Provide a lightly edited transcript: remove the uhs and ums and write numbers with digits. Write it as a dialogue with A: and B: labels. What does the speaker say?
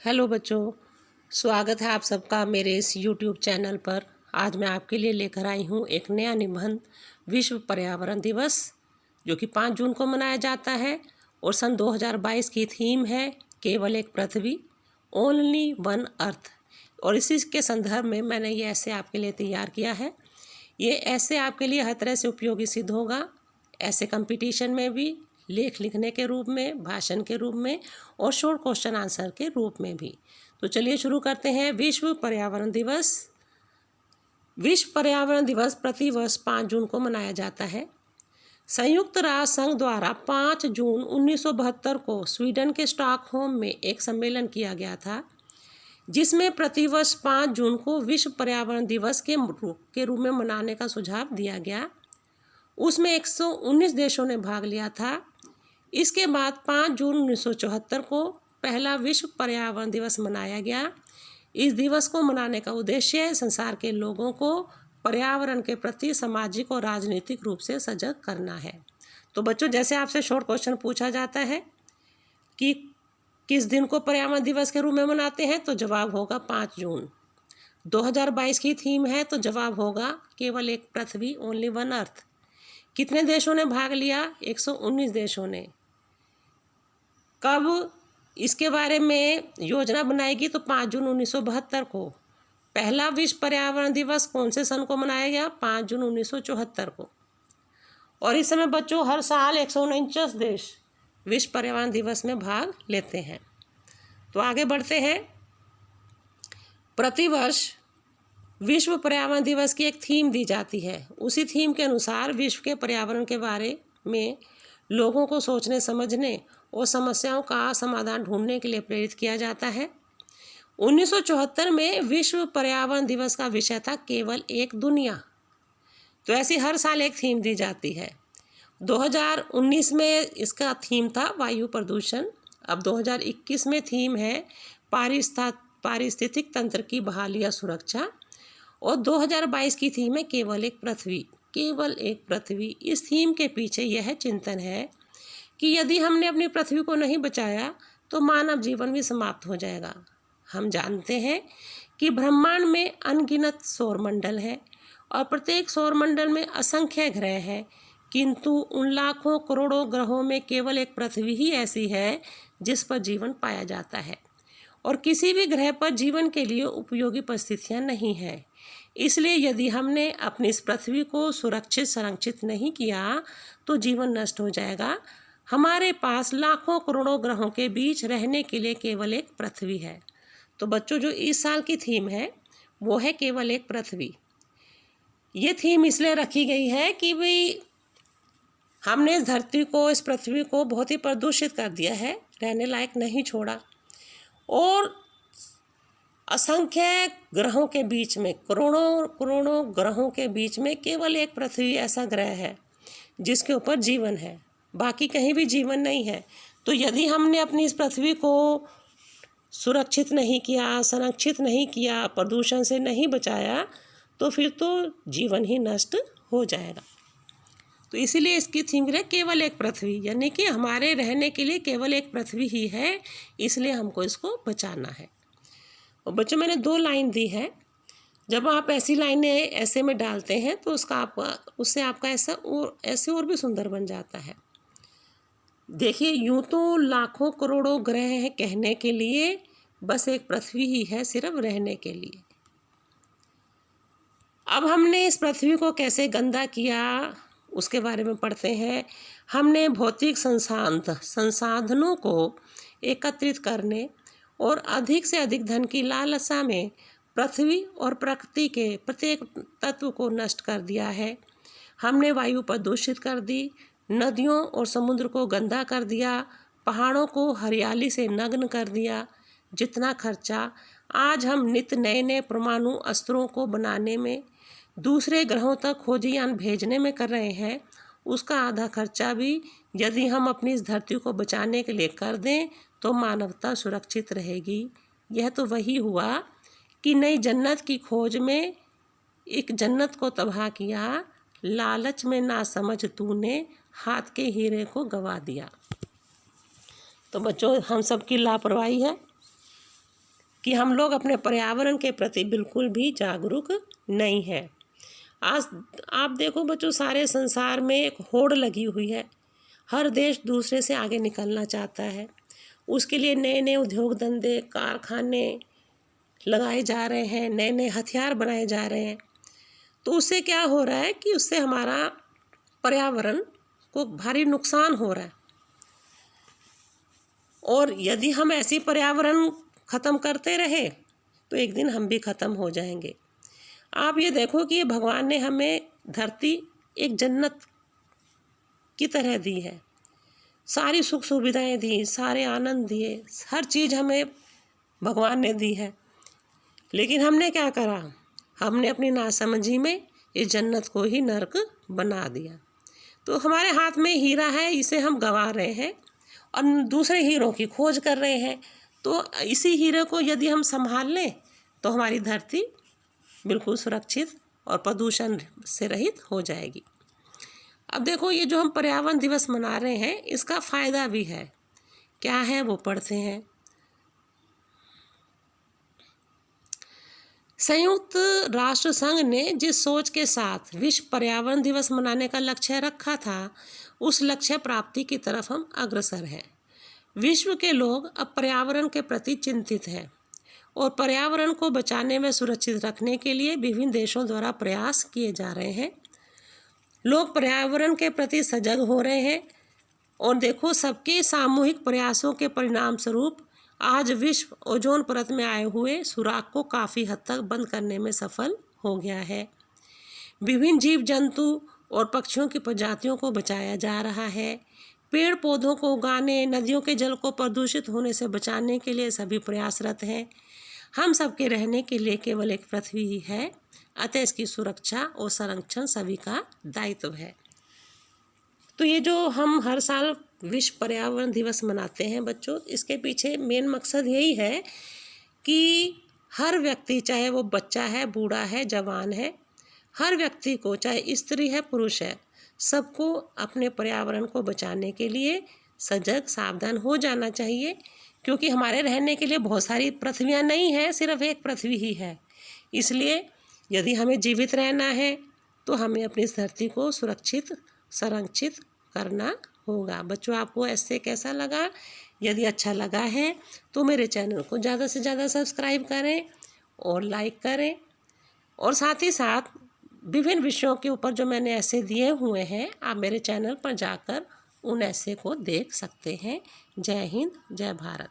A: Hello बच्चों, स्वागत है आप सबका मेरे इस यूट्यूब चैनल पर। आज मैं आपके लिए लेकर आई हूँ एक नया निबंध विश्व पर्यावरण दिवस, जो कि 5 जून को मनाया जाता है और सन 2022 की थीम है केवल एक पृथ्वी, ओनली वन अर्थ। और इसी के संदर्भ में मैंने ये ऐसे आपके लिए तैयार किया है। ये ऐसे आपके लिए हर तरह से उपयोगी सिद्ध होगा, ऐसे कंपटीशन में भी, लेख लिखने के रूप में, भाषण के रूप में और शॉर्ट क्वेश्चन आंसर के रूप में भी। तो चलिए शुरू करते हैं। विश्व पर्यावरण दिवस। विश्व पर्यावरण दिवस प्रतिवर्ष 5 जून को मनाया जाता है। संयुक्त राष्ट्र संघ द्वारा 5 जून 1972 को स्वीडन के स्टॉकहोम में एक सम्मेलन किया गया था, जिसमें प्रतिवर्ष 5 जून को विश्व पर्यावरण दिवस के रूप में मनाने का सुझाव दिया गया। उसमें 119 देशों ने भाग लिया था। इसके बाद 5 जून 1974 को पहला विश्व पर्यावरण दिवस मनाया गया। इस दिवस को मनाने का उद्देश्य संसार के लोगों को पर्यावरण के प्रति सामाजिक और राजनीतिक रूप से सजग करना है। तो बच्चों, जैसे आपसे शॉर्ट क्वेश्चन पूछा जाता है कि किस दिन को पर्यावरण दिवस के रूप में मनाते हैं, तो जवाब होगा 5 जून। 2022 की थीम है, तो जवाब होगा केवल एक पृथ्वी, ओनली वन अर्थ। कितने देशों ने भाग लिया? 119 देशों ने। कब इसके बारे में योजना बनाएगी? तो 5 जून 1972 को। पहला विश्व पर्यावरण दिवस कौन से सन को मनाया गया? 5 जून 1974 को। और इस समय बच्चों हर साल 149 देश विश्व पर्यावरण दिवस में भाग लेते हैं। तो आगे बढ़ते हैं। प्रतिवर्ष विश्व पर्यावरण दिवस की एक थीम दी जाती है। उसी थीम के अनुसार विश्व के पर्यावरण के बारे में लोगों को सोचने, समझने और समस्याओं का समाधान ढूंढने के लिए प्रेरित किया जाता है। 1974 में विश्व पर्यावरण दिवस का विषय था केवल एक दुनिया। तो ऐसी हर साल एक थीम दी जाती है। 2019 में इसका थीम था वायु प्रदूषण। अब 2021 में थीम है पारिस्थितिक तंत्र की बहाली या सुरक्षा। और 2022 की थीम है केवल एक पृथ्वी, केवल एक पृथ्वी। इस थीम के पीछे यह चिंतन है कि यदि हमने अपनी पृथ्वी को नहीं बचाया तो मानव जीवन भी समाप्त हो जाएगा। हम जानते हैं कि ब्रह्मांड में अनगिनत सौरमंडल है और प्रत्येक सौरमंडल में असंख्य ग्रह हैं, किंतु उन लाखों करोड़ों ग्रहों में केवल एक पृथ्वी ही ऐसी है जिस पर जीवन पाया जाता है। और किसी भी ग्रह पर जीवन के लिए उपयोगी परिस्थितियां नहीं हैं। इसलिए यदि हमने अपनी इस पृथ्वी को सुरक्षित संरक्षित नहीं किया तो जीवन नष्ट हो जाएगा। हमारे पास लाखों करोड़ों ग्रहों के बीच रहने के लिए केवल एक पृथ्वी है। तो बच्चों, जो इस साल की थीम है वो है केवल एक पृथ्वी। ये थीम इसलिए रखी गई है कि भाई हमने इस धरती को, इस पृथ्वी को बहुत ही प्रदूषित कर दिया है, रहने लायक नहीं छोड़ा। और असंख्य ग्रहों के बीच में, करोड़ों करोड़ों ग्रहों के बीच में केवल एक पृथ्वी ऐसा ग्रह है जिसके ऊपर जीवन है, बाकी कहीं भी जीवन नहीं है। तो यदि हमने अपनी इस पृथ्वी को सुरक्षित नहीं किया, संरक्षित नहीं किया, प्रदूषण से नहीं बचाया, तो फिर तो जीवन ही नष्ट हो जाएगा। तो इसीलिए इसकी थीम है केवल एक पृथ्वी, यानी कि हमारे रहने के लिए केवल एक पृथ्वी ही है, इसलिए हमको इसको बचाना है। और बच्चों, मैंने 2 लाइन दी है। जब आप ऐसी लाइनें ऐसे में डालते हैं तो उससे आपका ऐसे और भी सुंदर बन जाता है। देखिए, यूं तो लाखों करोड़ों ग्रह हैं कहने के लिए, बस एक पृथ्वी ही है सिर्फ रहने के लिए। अब हमने इस पृथ्वी को कैसे गंदा किया उसके बारे में पढ़ते हैं। हमने भौतिक संसाधनों को एकत्रित करने और अधिक से अधिक धन की लालसा में पृथ्वी और प्रकृति के प्रत्येक तत्व को नष्ट कर दिया है। हमने वायु प्रदूषित कर दी, नदियों और समुद्र को गंदा कर दिया, पहाड़ों को हरियाली से नग्न कर दिया। जितना खर्चा आज हम नित्य नए नए परमाणु अस्त्रों को बनाने में, दूसरे ग्रहों तक खोजयान भेजने में कर रहे हैं, उसका आधा खर्चा भी यदि हम अपनी इस धरती को बचाने के लिए कर दें तो मानवता सुरक्षित रहेगी। यह तो वही हुआ कि नई जन्नत की खोज में एक जन्नत को तबाह किया, लालच में ना समझ तूने हाथ के हीरे को गवा दिया। तो बच्चों, हम सब की लापरवाही है कि हम लोग अपने पर्यावरण के प्रति बिल्कुल भी जागरूक नहीं हैं। आज आप देखो बच्चों, सारे संसार में एक होड़ लगी हुई है। हर देश दूसरे से आगे निकलना चाहता है। उसके लिए नए नए उद्योग धंधे, कारखाने लगाए जा रहे हैं, नए नए हथियार बनाए जा रहे हैं। तो उससे क्या हो रहा है कि उससे हमारा पर्यावरण को भारी नुकसान हो रहा है। और यदि हम ऐसी पर्यावरण ख़त्म करते रहे तो एक दिन हम भी ख़त्म हो जाएंगे। आप ये देखो कि ये भगवान ने हमें धरती एक जन्नत की तरह दी है। सारी सुख सुविधाएं दी, सारे आनंद दिए, हर चीज़ हमें भगवान ने दी है। लेकिन हमने क्या करा? हमने अपनी नासमझी में इस जन्नत को ही नर्क बना दिया। तो हमारे हाथ में हीरा है, इसे हम गंवा रहे हैं और दूसरे हीरों की खोज कर रहे हैं। तो इसी हीरे को यदि हम संभाल लें तो हमारी धरती बिल्कुल सुरक्षित और प्रदूषण से रहित हो जाएगी। अब देखो, ये जो हम पर्यावरण दिवस मना रहे हैं इसका फ़ायदा भी है। क्या है वो पढ़ते हैं। संयुक्त राष्ट्र संघ ने जिस सोच के साथ विश्व पर्यावरण दिवस मनाने का लक्ष्य रखा था, उस लक्ष्य प्राप्ति की तरफ हम अग्रसर हैं। विश्व के लोग अब पर्यावरण के प्रति चिंतित हैं और पर्यावरण को बचाने में सुरक्षित रखने के लिए विभिन्न देशों द्वारा प्रयास किए जा रहे हैं। लोग पर्यावरण के प्रति सजग हो रहे हैं और देखो, सबके सामूहिक प्रयासों के परिणाम स्वरूप आज विश्व ओजोन परत में आए हुए सुराख को काफ़ी हद तक बंद करने में सफल हो गया है। विभिन्न जीव जंतु और पक्षियों की प्रजातियों को बचाया जा रहा है। पेड़ पौधों को उगाने, नदियों के जल को प्रदूषित होने से बचाने के लिए सभी प्रयासरत हैं। हम सबके रहने के लिए केवल एक पृथ्वी ही है, अतः इसकी सुरक्षा और संरक्षण सभी का दायित्व है। तो ये जो हम हर साल विश्व पर्यावरण दिवस मनाते हैं बच्चों, इसके पीछे मेन मकसद यही है कि हर व्यक्ति, चाहे वो बच्चा है, बूढ़ा है, जवान है, हर व्यक्ति को, चाहे स्त्री है, पुरुष है, सबको अपने पर्यावरण को बचाने के लिए सजग सावधान हो जाना चाहिए। क्योंकि हमारे रहने के लिए बहुत सारी पृथ्वियाँ नहीं हैं, सिर्फ एक पृथ्वी ही है। इसलिए यदि हमें जीवित रहना है तो हमें अपनी इस धरती को सुरक्षित, संरक्षित करना होगा। बच्चों, आपको ऐसे कैसा लगा? यदि अच्छा लगा है तो मेरे चैनल को ज़्यादा से ज़्यादा सब्सक्राइब करें और लाइक करें। और साथ ही साथ विभिन्न विषयों के ऊपर जो मैंने ऐसे दिए हुए हैं, आप मेरे चैनल पर जाकर उन ऐसे को देख सकते हैं। जय हिंद, जय भारत।